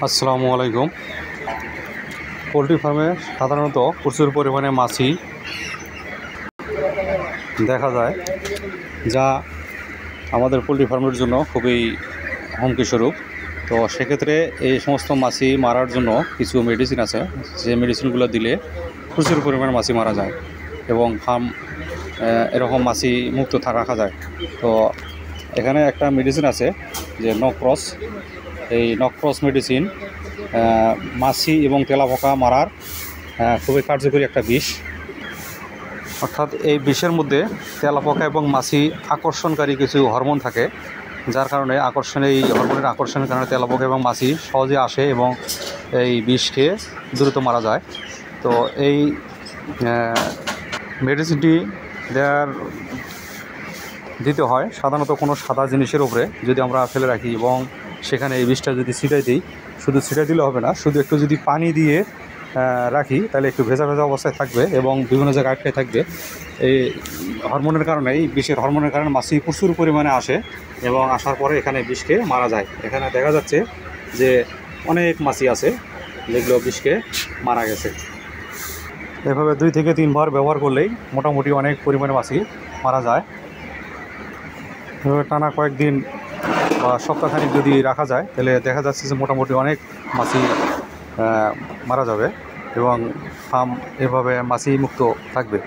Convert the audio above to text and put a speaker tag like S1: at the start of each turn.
S1: আসসালামু আলাইকুম। পোলট্রি ফার্মে সাধারণত প্রচুর পরিমাণে মাছি দেখা যায়, যা আমাদের পোলট্রি ফার্মের জন্য খুবই হুমকিস্বরূপ। তো সেক্ষেত্রে এই সমস্ত মাছি মারার জন্য কিছু মেডিসিন আছে, যে মেডিসিনগুলো দিলে প্রচুর পরিমাণে মাছি মারা যায় এবং ফার্ম এরকম মাছি মুক্ত রাখা যায়। তো এখানে একটা মেডিসিন আছে যে নক্রস। এই নক্রস মেডিসিন মাছি এবং তেলাপোকা মারার খুবই কার্যকরী একটা বিষ। অর্থাৎ এই বিষের মধ্যে তেলাপোকা এবং মাছি আকর্ষণকারী কিছু হরমোন থাকে, যার কারণে এই হরমোনের আকর্ষণের কারণে তেলাপোকা এবং মাছি সহজে আসে এবং এই বিষ খেয়ে দ্রুত মারা যায়। তো এই মেডিসিনটি দিতে হয় সাধারণত কোনো সাদা জিনিসের উপরে যদি আমরা ফেলে রাখি এবং সেখানে এই বিষটা যদি ছিটাই দিই, শুধু ছিটাই দিলে হবে না, শুধু একটু যদি পানি দিয়ে রাখি তাহলে একটু ভেজা ভেজা অবস্থায় থাকবে এবং বিভিন্ন জায়গায় আটকে থাকবে। এই হরমোনের কারণে, এই বিষের হরমোনের কারণে মাছি প্রচুর পরিমাণে আসে এবং আসার পরে এখানে বিষকে মারা যায়। এখানে দেখা যাচ্ছে যে অনেক মাছি আছে যেগুলো বিষকে মারা গেছে। এভাবে 2 থেকে 3 বার ব্যবহার করলেই মোটামুটি অনেক পরিমাণে মাছি মারা যায়। এভাবে টানা কয়েকদিন বা সপ্তাহখানিক যদি রাখা যায় তাহলে দেখা যাচ্ছে যে মোটামুটি অনেক মাছি মারা যাবে এবং ফার্ম এভাবে মাছি মুক্ত থাকবে।